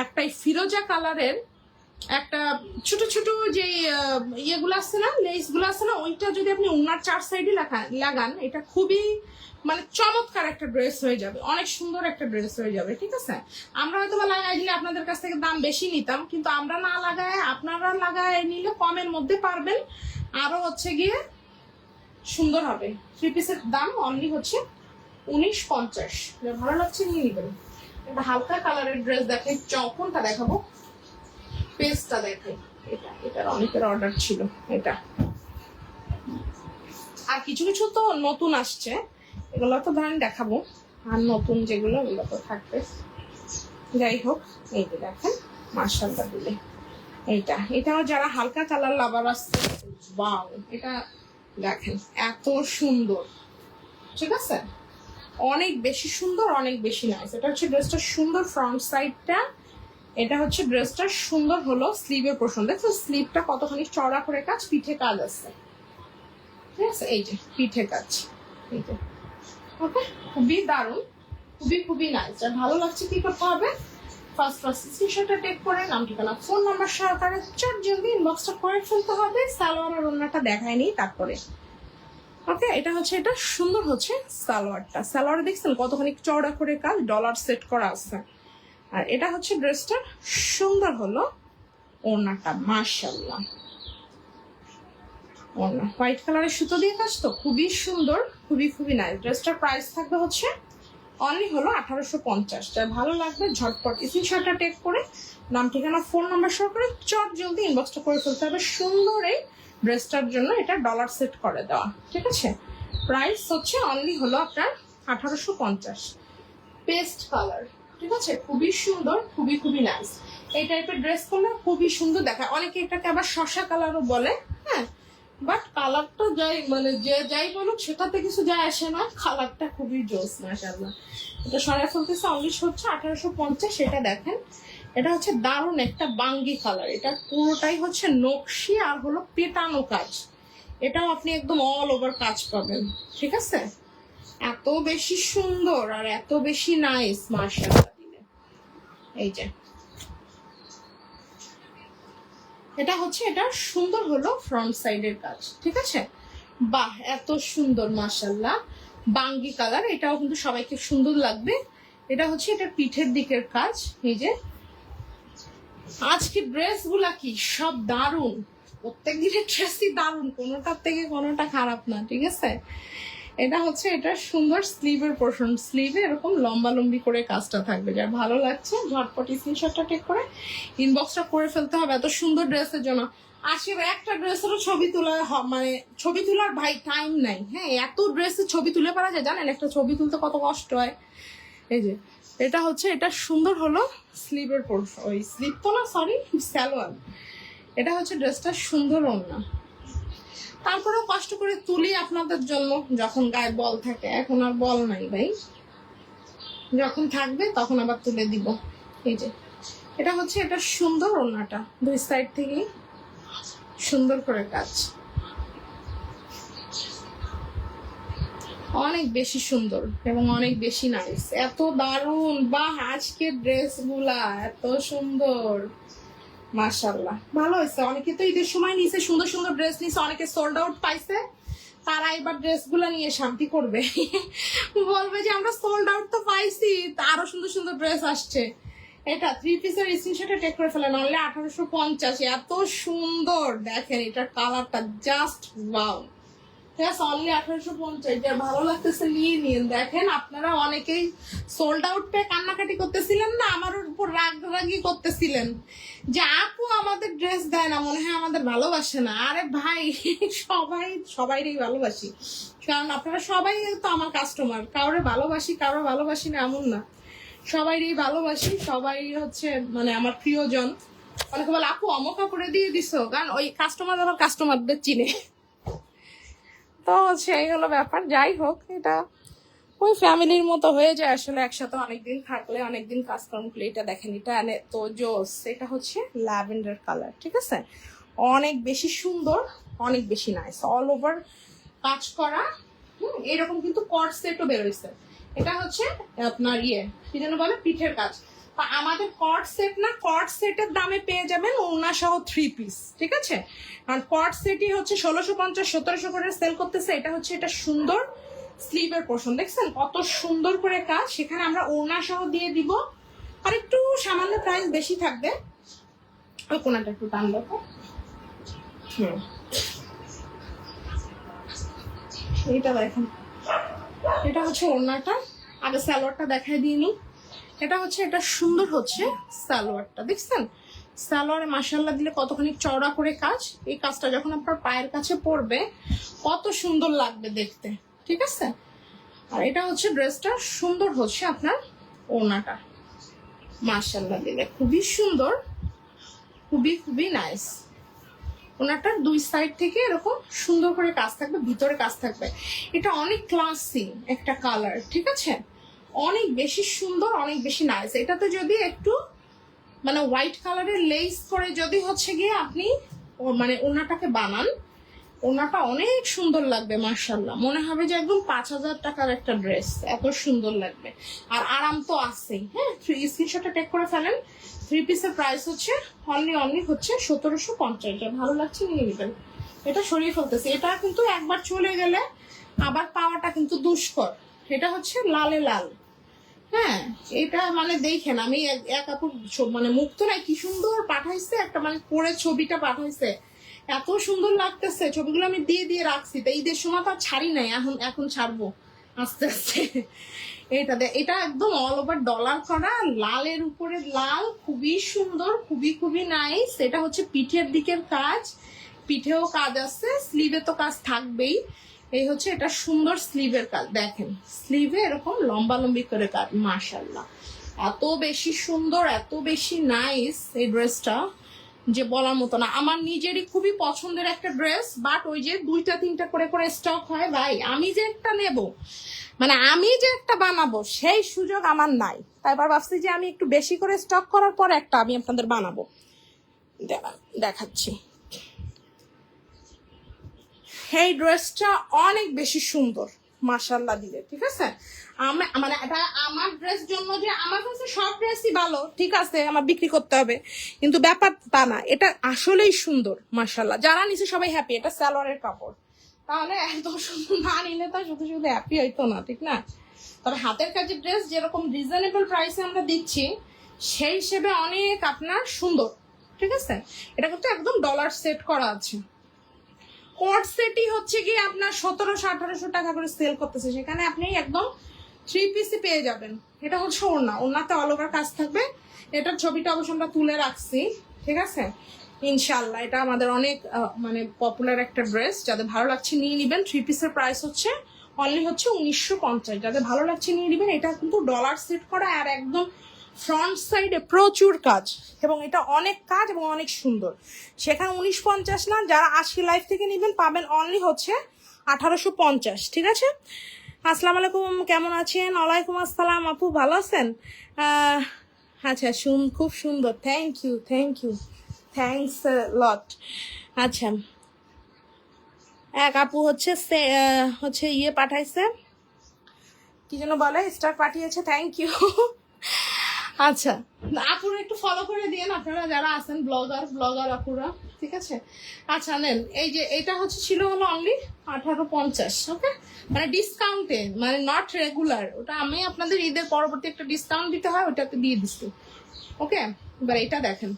একটা ফিরোজা কালারের একটা ছোট ছোট যে ইয়েগুলো আছে না, লেস গুলো আছে না, ওইটা যদি আপনি ওনার 4 সাইডে লাগান, এটা খুবই মানে চমৎকার একটা ড্রেস হয়ে যাবে, অনেক সুন্দর একটা ড্রেস হয়ে যাবে, ঠিক আছে? আমরা হয়তো বা লাগাই দিলে আপনাদের কাছ থেকে দাম বেশি নিতাম, কিন্তু আমরা না লাগায় আপনারা লাগায় নিলে কমের মধ্যে পারবেন, আরো হচ্ছে গিয়ে সুন্দর হবে। 3 পিসের দাম অনলি হচ্ছে 1950। ভালো লাগছে নিয়ে নিবেন। একটা হালকা কালারের ড্রেস দেখেন, কোনটা দেখাবো, পেজটা দেখে, এটার অনেকের অর্ডার ছিল। এটা আর কিছু কিছু তো নতুন আসছে, এগুলো তো ধরেন দেখাবো, আর নতুন যেগুলো ওগুলো তো থাকবে। যাই হোক, এই যে দেখেন মাশাআল্লাহ দিলে, এটাও যারা হালকা কালার লাভার আসছে, ওয়াও, এটা দেখেন এত সুন্দর, ঠিক আছে? অনেক বেশি সুন্দর, অনেক বেশি নাইস। এটা হচ্ছে ড্রেসটা সুন্দর ফ্রন্ট সাইডটা, এটা হচ্ছে ড্রেসটা সুন্দর হলো স্লিভের পোর্শন। দেখো স্লিভটা কতখানি চড়া করে কাজ, পিঠে কাজ আছে, ঠিক আছে? এই যে পিঠে কাজ, ওকে, খুবই দারুণ, খুবই খুবই নাইস। আর ভালো লাগছে কি করতে হবে, ফার্স্ট স্ক্রিনশটটা টেক করে নাম ঠিকানা ফোন নাম্বার সহকারে চট জলদি ইনবক্সটা করে ফেলতে হবে। সালোয়ারের ওড়নাটা দেখায়নি তারপরে। ওকে, এটা হচ্ছে, এটা সুন্দর হচ্ছে সালোয়ারটা। সালোয়ারে দেখছেন কতখানি চওড়া করে কাজ, ডলার সেট করা আছে। আর এটা হচ্ছে ড্রেসটা সুন্দর হলো ওড়নাটা, মাশাআল্লাহ। ওড়না হোয়াইট কালারের সুতো দিয়ে কাজ, তো খুবই সুন্দর, খুবই খুবই নাইস। ড্রেসটার প্রাইস থাকবে হচ্ছে অনলি হলো 1850। যা ভালো লাগবে ঝটপট স্ক্রিনশটটা টেক করে নাম ঠিকানা ফোন নাম্বার সহ করে চট জলদি ইনবক্সটা করে ফেলতে হবে। সুন্দর এই ড্রেসটার জন্য এটা ডলার সেট করে দেওয়া, ঠিক আছে। প্রাইস হচ্ছে অনলি হলো আপনার 1850। পেস্ট কালার, ঠিক আছে, খুবই সুন্দর, খুবই খুবই নাইস। এই টাইপের ড্রেস করলে খুবই সুন্দর দেখায়। অনেকে এটাকে আবার শসা কালারও বলে, হ্যাঁ, বাট কালারটা যাই মানে যে যাই বলুক সেটাতে কিছু যায় আসে না, কালারটা খুবই জোস, মাশাআল্লাহ। এটা সরাই ফেলতেছে অনলি হচ্ছে 1850। এটা দেখেন, এটা হচ্ছে দারুণ একটা বাঙ্গি কালার। এটা পুরোটাই হচ্ছে নকশি আর হলো পেটানো কাজ। এটাও আপনি একদম অল ওভার কাজ পাবেন, ঠিক আছে। এত বেশি সুন্দর আর এত বেশি নাইস, মাশাআল্লাহ দিলে। এই যে এটা হচ্ছে, এটা সুন্দর হলো ফ্রন্ট সাইডের কাজ, ঠিক আছে। বাহ, এত সুন্দর, মাশাআল্লাহ। বাঙ্গি কালার, এটাও কিন্তু সবাইকে সুন্দর লাগবে। এটা হচ্ছে এটা পিঠের দিকের কাজ। এই যে আজকে ড্রেস গুলা কি সব দারুণ, প্রত্যেক দিনের ড্রেসই দারুণ, কোনোটার থেকে কোনোটা খারাপ না, ঠিক আছে। এটা হচ্ছে, এটা সুন্দর স্লিভের পোর্শন, স্লিভে এরকম লম্বা লম্বি করে কাজটা থাকবে। যার ভালো লাগছে ঝটপট স্ক্রিনশটটা টেক করে ইনবক্সটা করে ফেলতে হবে এত সুন্দর ড্রেসের জন্য। আসলে একটা ড্রেসেরও ছবি তোলা মানে ছবি তোলার ভাই টাইম নাই, হ্যাঁ, এত ড্রেসের ছবি তুলে পারা যায়, জানেন একটা ছবি তুলতে কত কষ্ট হয়। এই যে এটা হচ্ছে, এটা সুন্দর হলো স্লিভের পোর্শন, ওই স্লিভ তো না, সরি, সালোয়ার। এটা হচ্ছে ড্রেসটা সুন্দর ওড়না। তারপরেও কষ্ট করে তুলি আপনাদের জন্য, যখন গায়ে বল থাকে। এখন আর বল নাই ভাই, যখন থাকবে তখন আবার তুলে দিব। এই যে এটা হচ্ছে, এটা সুন্দর ওড়নাটা, দুই সাইড থেকে সুন্দর করে কাজ, অনেক বেশি সুন্দর এবং অনেক বেশি নাইস। এত দারুণ, বাহ, আজকের ড্রেস গুলা এত সুন্দর, মাশাআল্লাহ। ভালো হয়েছে, অনেকে তো ঈদের সময় নিয়েছে সুন্দর সুন্দর ড্রেস নিয়েছে, অনেকে সোল্ড আউট পাইছে, তারা এবার ড্রেসগুলো নিয়ে শান্তি করবে, বলবে যে আমরা সোল্ড আউট তো পাইছি, আরো সুন্দর সুন্দর ড্রেস আসছে। এটা 3 পিসের স্ক্রিনশটে টেক করে ফেলেন, অনলি 1850। এত সুন্দর, দেখেন এটার কালারটা জাস্ট ওয়াও, ঠিক আছে। অনলি 1850। যার ভালো লাগতেছে নিয়ে নিন। দেখেন আপনারা অনেকেই সোল্ড আউট পেয়ে কান্নাকাটি করতেছিলেন না, আমার উপর রাগরাগি করতেছিলেন যে আপু আমাদের ড্রেস দেয় না, মনে হয় আমাদের ভালোবাসে না। আরে ভাই, সবাইরই ভালোবাসি, কারণ আপনারা সবাই তো আমার কাস্টমার। কাউরে ভালোবাসি, কারো ভালোবাসি না এমন না, সবাইরই ভালোবাসি। সবাই হচ্ছে মানে আমার প্রিয়জন। অনেকে বলে আপু অমক কাপড়ে দিয়ে দিছো, কারণ ওই কাস্টমার আবার কাস্টমারদের চিনে। তো সেই হলো ব্যাপার। যাই হোক, এটা ওই ফ্যামিলির মতো হয়ে যায় আসলে, একসাথে অনেকদিন থাকলে, অনেকদিন কাজকর্ম করলে। এটা দেখেন, এটা তো জোস। এটা হচ্ছে ল্যাভেন্ডার কালার, ঠিক আছে, অনেক বেশি সুন্দর, অনেক বেশি নাইস, অল ওভার কাজ করা। এরকম কিন্তু কট সেটও বেরোইছে। এটা হচ্ছে আপনার কি যেন বলে, পিঠের কাজ। আমাদের কট সেট না, কট সেটের দামে পেয়ে যাবেন ওড়না সহ 3 পিস, ঠিক আছে। আর কট সেটই হচ্ছে 1650 1700 করে সেল করতেছে। এটা হচ্ছে, এটা সুন্দর স্লিভের পোর্শন, দেখছেন কত সুন্দর করে কাজ। সেখানে আমরা ওড়না সহ দিয়ে দিব, আর একটু সামান্য প্রাইস বেশি থাকবে। ওই কোনাটা একটু টান দেখো, এইটা দেখেন, এটা হচ্ছে ওড়নাটা। আগে সালোয়ারটা দেখাই দিয়ে নি। এটা হচ্ছে, এটা সুন্দর হচ্ছে সালোয়ারটা, দেখছেন সালোয়ারে মাশাআল্লাহ দিলে কতখানি চওড়া করে কাজ। এই কাজটা যখন আপনার পায়ের কাছে পড়বে কত সুন্দর লাগবে দেখতে, ঠিক আছে। আর এটা হচ্ছে ড্রেসটা সুন্দর হচ্ছে আপনার ওড়নাটা, মাশাআল্লাহ দিলে খুবই সুন্দর, খুবই খুবই নাইস। ওনাটার দুই সাইড থেকে এরকম সুন্দর করে কাজ থাকবে, ভিতরে কাজ থাকবে। এটা অনেক ক্লাসি একটা কালার, ঠিক আছে, অনেক বেশি সুন্দর, অনেক বেশি নাইস। এটাতে যদি একটু মানে হোয়াইট কালারের লেস করে যদি হচ্ছে গিয়ে আপনি মানে ওনাটাকে বানান, ওনাটা অনেক সুন্দর লাগবে মাশাআল্লাহ, মনে হবে যে একদম 5,000 টাকার একটা ড্রেস, এত সুন্দর লাগবে। আর আরাম তো আছেই। হ্যাঁ, স্ক্রিনশটটা টেক করে ফেলেন। 3 পিসের প্রাইস হচ্ছে অনলি হচ্ছে 1750। যা ভালো লাগছে নিয়ে নেবেন। এটা সরিয়ে ফেলতেছে, এটা কিন্তু একবার চলে গেলে আবার পাওয়াটা কিন্তু দুষ্কর। এটা হচ্ছে লালে লাল। হ্যাঁ, এটা মানে দেখেন, আমি এক আপুর মানে মুখ তো নাই, কি সুন্দর পাঠাইছে একটা, মানে পরে ছবিটা পাঠাইছে, এত সুন্দর লাগতেছে। ছবিগুলো আমি দিয়ে রাখছি, তো ঈদের সময় তো আর ছাড়ি নাই, এখন ছাড়বো আস্তে আস্তে। এটা একদম অল ওভার ডলার করা, লালের উপরে লাল, খুবই সুন্দর, খুবই নাইস। এটা হচ্ছে পিঠের দিকের কাজ, পিঠেও কাজ আছে, স্লিভে তো কাজ থাকবেই। এই হচ্ছে এটা সুন্দর স্লিভের কাজ, দেখেন স্লিভে এরকম লম্বি করে কাজ, মাশাআল্লাহ এত বেশি সুন্দর, এত বেশি নাইস এই ড্রেসটা যে বলার মতো না। আমার নিজেরই খুবই পছন্দের একটা ড্রেস, বাট ওই যে 2-3টা করে স্টক হয় ভাই, আমি যে একটা নেব, মানে আমি যে একটা বানাবো সেই সুযোগ আমার নাই। তাই এবার ভাবছি যে আমি একটু বেশি করে স্টক করার পর একটা আমি আপনাদের বানাবো, দেখাচ্ছি। এই ড্রেসটা অনেক বেশি সুন্দর মাশাআল্লাহ দিলে, ঠিক আছে। মানে এটা আমার ড্রেস জন্য, যে আমার কাছে সব ড্রেসই ভালো, ঠিক আছে, আমার বিক্রি করতে হবে, কিন্তু ব্যাপার তা না, এটা আসলেই সুন্দর মাশাআল্লাহ। যারা নিচে সবাই হ্যাপি। এটা সালোয়ারের কাপড়, তাহলে এত সুন্দর না নিলে তো শুধু হ্যাপি হইতো না, ঠিক না। তবে হাতের কাজের ড্রেস যেরকম রিজনেবল প্রাইসে আমরা দিচ্ছি, সেই হিসেবে অনেক আপনার সুন্দর, ঠিক আছে। এটা কিন্তু একদম ডলার সেট করা আছে। কোট সেটই হচ্ছে গিয়ে আপনার 1700-1800 টাকা করে সেল করতেছে, সেখানে আপনি একদম 3 পিসই পেয়ে যাবেন। এটা হচ্ছে ওড়নাতে অল ওভার কাজ থাকবে। এটার ছবিটা অবশ্য আমরা তুলে রাখছি, ঠিক আছে। ইনশাআল্লাহ এটা আমাদের অনেক মানে পপুলার একটা ড্রেস, যাদের ভালো লাগছে নিয়ে নেবেন। 3 পিসের প্রাইস হচ্ছে অনলি হচ্ছে 1950। যাদের ভালো লাগছে নিয়ে নেবেন। এটা কিন্তু ডলার সেট করা, আর একদম ফ্রন্ট সাইডে প্রচুর কাজ, এবং এটা অনেক কাজ এবং অনেক সুন্দর। সেখানে 1950 না, যারা 80 লাইফ থেকে নেবেন পাবেন অনলি হচ্ছে 1850, ঠিক আছে। আসসালামু আলাইকুম, কেমন আছেন? ওয়ালাইকুম আসসালাম আপু, ভালো আছেন? আচ্ছা, খুব সুন্দর, থ্যাংক ইউ থ্যাংকস লট। আচ্ছা, এক আপু হচ্ছে ইয়ে পাঠাইছে, কি যেন বলে, স্টার পাঠিয়েছে, থ্যাংক ইউ। আচ্ছা, আপুরা একটু ফলো করে দিয়েন আপনারা যারা আছেন, ব্লগার আপুরা, ঠিক আছে। আচ্ছা নেন, এই যে এটা হচ্ছে ছিল হলো অনলি 1850, ওকে, মানে ডিসকাউন্টে, মানে নট রেগুলার। ওটা আমি আপনাদের ঈদের পরবর্তী একটা ডিসকাউন্ট দিতে হয়, ওটাতে দিয়ে দিচ্ছি, ওকে। এবার এটা দেখেন,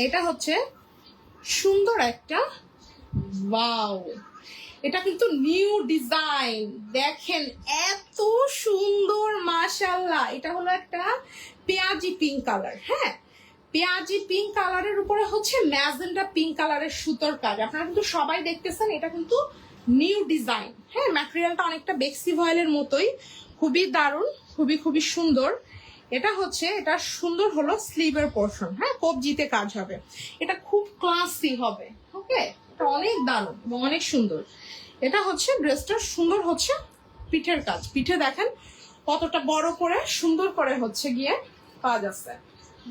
এটা হচ্ছে সুন্দর একটা, ওয়াও, এটা কিন্তু নিউ ডিজাইন, দেখেন এত সুন্দর মাশাআল্লাহ। এটা হলো একটা পেঁয়াজি পিঙ্ক কালার, হ্যাঁ, পেঁয়াজি পিঙ্ক কালারের উপরে হচ্ছে ম্যাজেন্ডা পিঙ্ক কালারের সুতোর কাজ। আপনারা কিন্তু সবাই দেখতেছেন, এটা কিন্তু নিউ ডিজাইন। হ্যাঁ, ম্যাটেরিয়ালটা অনেকটা বেক্সি ভয়েলের মতোই, খুবই দারুণ, খুবই সুন্দর। এটা সুন্দর হলো স্লিভের পোর্শন, হ্যাঁ, কবজিতে কাজ হবে, এটা খুব ক্লাসি হবে, ওকে। এটা অনেক দারুণ এবং অনেক সুন্দর। এটা হচ্ছে ড্রেসটা সুন্দর হচ্ছে পিঠের কাজ, পিঠে দেখেন কতটা বড় করে সুন্দর করে হচ্ছে গিয়ে কাজ আছে।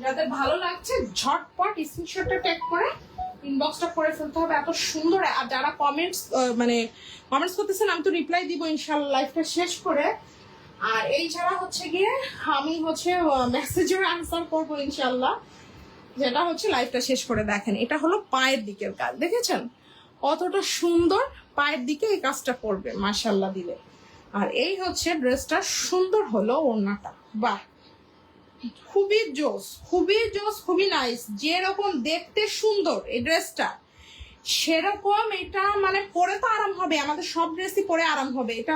যাদের ভালো লাগছে ঝটপট স্ক্রিনশটটা ট্যাগ করে ইনবক্সটা করে ফেলতে হবে, এত সুন্দর। আর যারা কমেন্টস করতেছেন, আমি তো রিপ্লাই দিব ইনশাআল্লাহ লাইভটা শেষ করে। আর এই ছাড়া হচ্ছে গিয়ে আমি হচ্ছে মেসেজের আনসার করবো ইনশাআল্লাহ, যেটা হচ্ছে লাইভটা শেষ করে। দেখেন এটা হলো পায়ের দিকের কাজ, দেখেছেন কতটা সুন্দর, পায়ের দিকে এই কাজটা করবে মাশাআল্লাহ দিলে। আর এই হচ্ছে ড্রেসটা সুন্দর হলো ওড়নাটা, বাহ, খুবই জোস, খুবই নাইস। যেরকম দেখতে সুন্দর এই ড্রেসটা, সেরকম এটা মানে পরে তো আরাম হবে। আমাদের সব ড্রেসই পরে আরাম হবে। এটা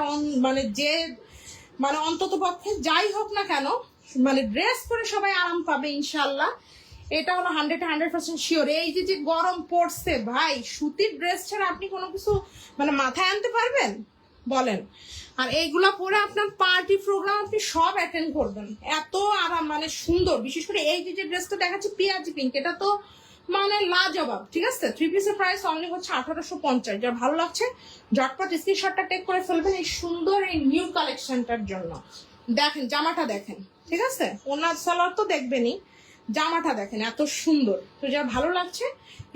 মানে অন্তত পক্ষে যাই হোক না কেন, মানে ড্রেস পরে সবাই আরাম পাবে ইনশাল্লাহ। এটা হলো 100% শিওর। এই যে গরম পড়ছে ভাই, সুতির ড্রেস ছাড়া আপনি কোনো কিছু মানে মাথায় আনতে পারবেন বলেন? আর এইগুলা পরে আপনার পার্টি প্রোগ্রাম আপনি সব অ্যাটেন্ড করবেন, এত আরাম, মানে সুন্দর। বিশেষ করে এই যে ড্রেসটা দেখাচ্ছে পেঁয়াজি পিঙ্ক, এটা তো মানে লাজবাব, ঠিক আছে। 3 পিসের প্রাইস অনলি হচ্ছে 1850। যার ভালো লাগছে ঝটপট স্ক্রিনশটটা টেক করে ফেলবেন এই সুন্দর এই নিউ কালেকশনটার জন্য। দেখেন জামাটা দেখেন, ঠিক আছে, ওনার সালোয়ার তো দেখবেনই, জামাটা দেখেন এত সুন্দর। তো যা ভালো লাগছে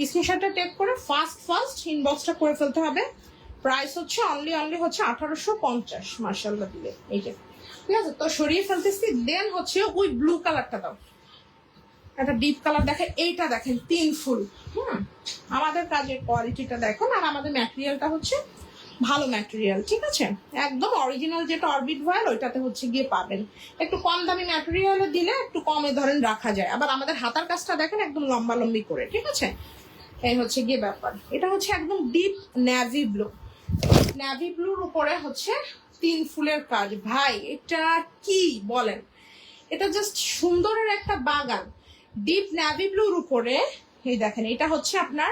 স্ক্রিনশটটা টেক করে ফার্স্ট ইনবক্সটা করে ফেলতে হবে। প্রাইস হচ্ছে অনলি হচ্ছে 1850 মার্শাল্লাহ দিলে। এই যে ঠিক আছে, তো সরিয়ে ফেলতেছি। দেন হচ্ছে ওই ব্লু কালারটা দাও, একটা ডিপ কালার দেখেন, এইটা দেখেন 3 ফুল। আমাদের কাজের কোয়ালিটিটা দেখুন, আর আমাদের ম্যাটেরিয়ালটা হচ্ছে ভালো ম্যাটেরিয়াল, ঠিক আছে, একদম অরিজিনাল যেটা অরবিট ভয়েল ওইটাতে হচ্ছে গিয়ে পাবেন। একটু কম দামি ম্যাটেরিয়ালে দিলে একটু কমে ধরেন রাখা যায়। আবার আমাদের হাতার কাজটা দেখেন একদম লম্বা করে, ঠিক আছে। এই হচ্ছে গিয়ে ব্যাপার। এটা হচ্ছে একদম ডিপ নেভি ব্লুর উপরে হচ্ছে 3 ফুলের কাজ। ভাই এটা কি বলেন, এটা জাস্ট সুন্দরের একটা বাগান। ডিপ নেভি ব্লুর উপরে এই দেখেন, এটা হচ্ছে আপনার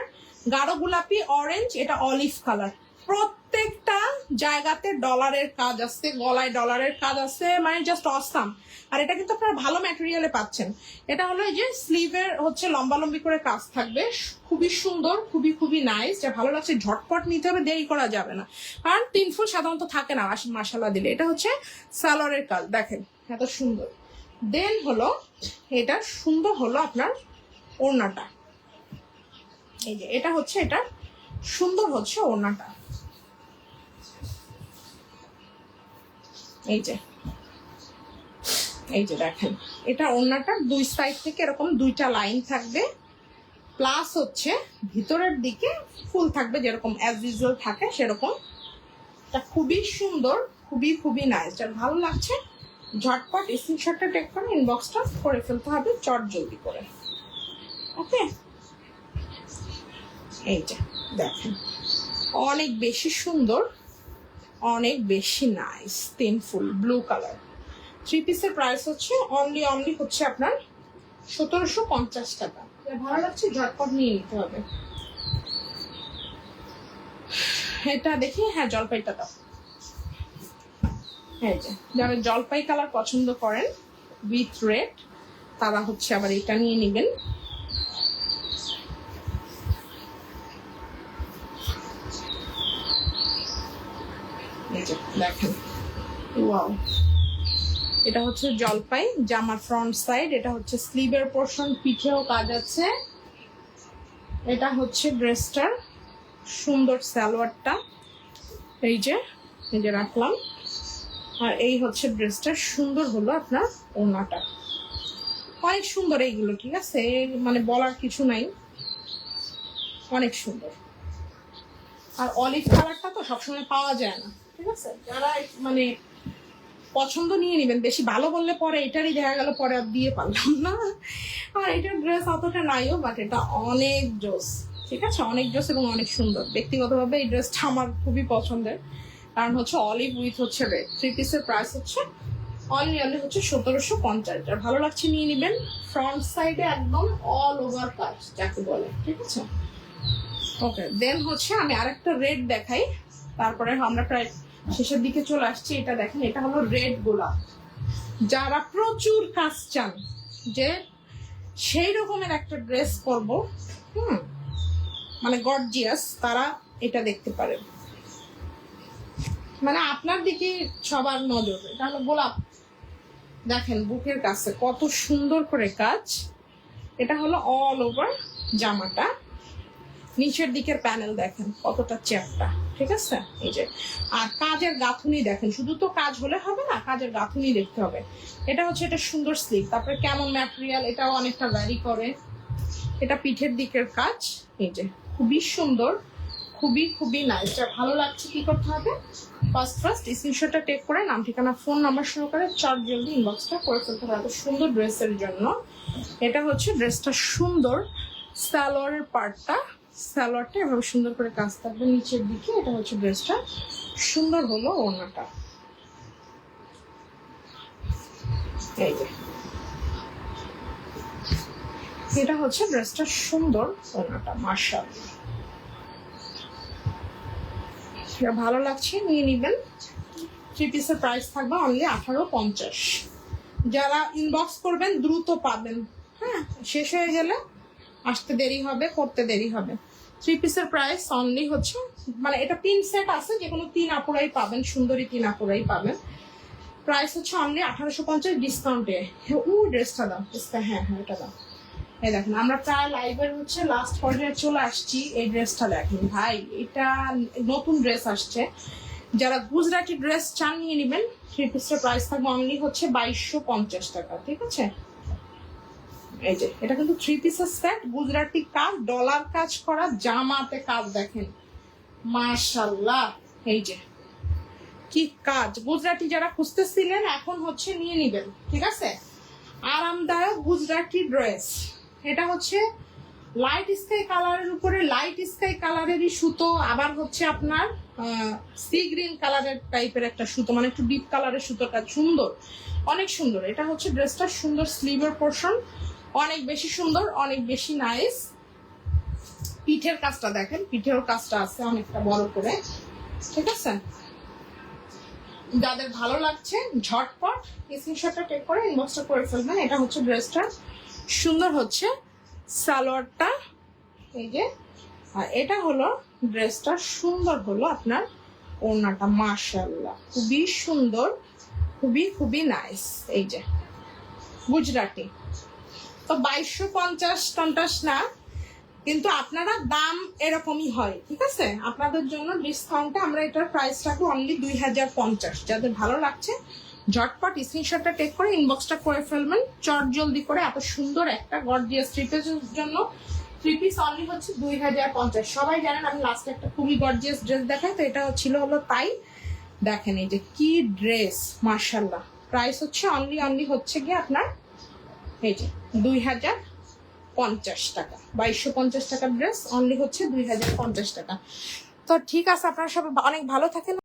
গাঢ় গোলাপি অরেঞ্জ, এটা অলিভ কালার। প্রত্যেকটা জায়গাতে ডলারের কাজ আছে, গলায় ডলারের কাজ আছে, মানে জাস্ট অসাম। আর এটা কিন্তু আপনারা ভালো ম্যাটেরিয়ালে পাচ্ছেন। এটা হলো এই যে স্লিভের হচ্ছে লম্বি করে কাজ থাকবে, খুবই সুন্দর, খুবই নাইস। যা ভালো লাগছে, ঝটপট নিতে হবে, দেরি করা যাবে না, কারণ 3 ফুল সাধারণত থাকে না মাশাআল্লাহ দিলে। এটা হচ্ছে সালোয়ারের কাজ দেখেন এত সুন্দর। দেন হলো এটা সুন্দর হলো আপনার ওড়নাটা, এই যে এটা হচ্ছে, এটা সুন্দর হচ্ছে ওড়নাটা। এই যে দেখেন, এটা ওড়নাটার 2 সাইড থেকে এরকম 2টা লাইন থাকবে, প্লাস হচ্ছে ভিতরের দিকে ফুল থাকবে যেরকম অ্যাজ ইউজুয়াল থাকে সেরকম। এটা খুবই সুন্দর, খুবই নাইস। যার ভালো লাগছে ঝটপট স্ক্রিনশটটা টেক করে ইনবক্সটা করে ফেলতে হবে চট জলদি করে, ওকে। এই যে দেখেন অনেক বেশি সুন্দর, অনেক বেশি নাইস, 3 ফুল ব্লু কালার। 3 পিসের প্রাইস হচ্ছে অনলি হচ্ছে আপনার 1750 টাকা। ভালো লাগছে ঝটপট নিয়ে নিতে হবে। এটা দেখি, হ্যাঁ জলপাইটা দাও। এই যে যারা জলপাই কালার পছন্দ করেন উইথ রেড, তারা হচ্ছে আবার এটা নিয়ে নেবেন। এই যে দেখেন, ওয়াও, এটা হচ্ছে জলপাই জামার ফ্রন্ট সাইড, এটা হচ্ছে স্লিভের পোর্শন, পিঠেও কাজ আছে। এটা হচ্ছে ড্রেসটার সুন্দর সালোয়ারটা, এই যে রাখলাম। আর এই হচ্ছে ড্রেসটার সুন্দর হলো আপনার ওড়নাটা, অনেক সুন্দর এইগুলো, ঠিক আছে, মানে বলার কিছু নাই, অনেক সুন্দর। আর অলিভ কালারটা তো সবসময় পাওয়া যায় না, ঠিক আছে, যারা মানে পছন্দ নিয়ে নেবেন। বেশি ভালো বললে পরে এটারই দেখা গেল পরে আর দিয়ে পারলাম না। আর এটার ড্রেস অতটা নাইও, বাট এটা অনেক জোস, ঠিক আছে, অনেক জোস এবং অনেক সুন্দর। ব্যক্তিগতভাবে এই ড্রেসটা আমার খুবই পছন্দের, কারণ হচ্ছে অলিভ উইথ হচ্ছে রেড। 3 পিসের প্রাইস হচ্ছে অনলি হচ্ছে 1750। আর ভালো লাগছে নিয়ে নেবেন। ফ্রন্ট সাইডে একদম অল ওভার কাজ যাকে বলে, ঠিক আছে, ওকে। দেন হচ্ছে আমি আরেকটা রেড দেখাই, তারপরে আমরা প্রায় শেষের দিকে চলে আসছি। এটা দেখেন, এটা হলো রেড গোলাপ। যারা প্রচুর কাজ চান, যে সেই রকমের একটা ড্রেস করবো, মানে গর্জিয়াস, তারা এটা দেখতে পারেন। মানে আপনার দিকে সবার নজর। এটা হলো গোলাপ, দেখেন বুকের কাছে কত সুন্দর করে কাজ। এটা হলো অল ওভার জামাটা, নিচের দিকের প্যানেল দেখেন কতটা চ্যাপটা, ঠিক আছে। এই যে, আর কাজের গাঁথুনি দেখেন, শুধু তো কাজ হলে হবে না, কাজের গাঁথুনি দেখতে হবে। এটা হচ্ছে, এটা সুন্দর স্লিভ, তারপরে কেমন ম্যাটেরিয়াল, এটাও অনেকটা ভ্যারি করে। এটা পিঠের দিকের কাজ, এই যে খুবই সুন্দর, খুবই নাইস। যা ভালো লাগছে কি করতে হবে, ফার্স্ট স্ক্রিনশটটা টেক করে নাম ঠিকানা ফোন নাম্বার সহকারে চট জলদি ইনবক্সটা করে ফেলতে হবে এত সুন্দর ড্রেসের জন্য। এটা হচ্ছে ড্রেসটা সুন্দর, সালোয়ারের পার্টটা, সালোয়ারটা এভাবে সুন্দর করে কাজ থাকবে নিচের দিকে। এটা হচ্ছে ড্রেসটা সুন্দর হলো ওড়নাটা, এই যে এটা হচ্ছে ড্রেসটা সুন্দর ওড়নাটা, মাশাআল্লাহ। ভালো লাগছে নিয়ে নিবেন। 3 পিসের প্রাইস থাকবে অনলি 1850। যারা ইনবক্স করবেন দ্রুত পাবেন, হ্যাঁ, শেষ হয়ে গেলে আসতে দেরি হবে, করতে দেরি হবে। 3 পিসের প্রাইস অনলি হচ্ছে, মানে এটা 3 সেট আছে, যে কোনো 3 আপুরাই পাবেন, সুন্দরী 3 আপুরাই পাবেন। প্রাইস হচ্ছে অনলি 1850 ডিসকাউন্টে। ও ড্রেসটা দাও, হ্যাঁ এটা দাও। এই দেখেন আমরা প্রায় লাইভের হচ্ছে লাস্ট পর্যায়ে চলে আসছি। এই ড্রেসটা দেখেন ভাই, এটা নতুন ড্রেস আসছে, যারা গুজরাটি ড্রেস চান নিয়ে নেবেন। থ্রি পিসের প্রাইস থাকবে অনলি হচ্ছে 2250 টাকা, ঠিক আছে। এই যে এটা কিন্তু থ্রি পিসের সেট, গুজরাটি কাজ, ডলার কাজ করা, জামাতে কাজ দেখেন মাশাআল্লাহ। এই যে কি কাজ, গুজরাটি যারা খুঁজতেছিলেন এখন হচ্ছে নিয়ে নিবেন, ঠিক আছে। আরামদায়ক গুজরাটি ড্রেস, এটা হচ্ছে লাইট স্কাই কালারের উপরে লাইট স্কাই কালারেরই সুতো, আবার হচ্ছে আপনার সি গ্রিন কালারের টাইপের একটা সুতো, মানে একটু ডিপ কালারের সুতোটা সুন্দর, অনেক সুন্দর। এটা হচ্ছে ড্রেসটা সুন্দর, স্লিভের পোর্শন অনেক বেশি সুন্দর, অনেক বেশি নাইস। পিঠের কাজটা দেখেন, পিঠের কাজটা আছে অনেকটা বড় করে, ঠিক আছে। যাদের ভালো লাগছে ঝটপট স্ক্রিনশটটা টেক করে ইনবক্সটা করে ফেলবেন। এটা হচ্ছে ড্রেসটা সুন্দর হচ্ছে সালোয়ারটা, এই যে। আর এটা হলো ড্রেসটা সুন্দর হলো আপনার ওড়নাটা, মাশাআল্লাহ খুবই সুন্দর, খুবই খুবই নাইস। এই যে গুজরাটি, তো 2250 না, কিন্তু আপনারা দাম এরকমই হয়, ঠিক আছে। আপনাদের জন্য ডিসকাউন্টে আমরা এটার প্রাইস রাখবো অনলি 2050। যাদের ভালো লাগছে ঝটপট স্ক্রিনশটটা টেক করে ইনবক্সটা করে ফেলবেন চট জলদি করে। এত সুন্দর একটা গর্জিয়াস থ্রি পিসের জন্য থ্রি পিস অনলি হচ্ছে 2050। সবাই জানেন আমি লাস্টে একটা খুবই গর্জিয়াস ড্রেস দেখাই, তো এটা হলো তাই। দেখেন এই যে কি ড্রেস, মাশাআল্লাহ। প্রাইস হচ্ছে অনলি হচ্ছে গিয়ে আপনার এই যে 2050 টাকা, 2250 টাকার ড্রেস অনলি হচ্ছে 2050 টাকা। তো ঠিক আছে, আপনারা সবাই অনেক ভালো থাকেন।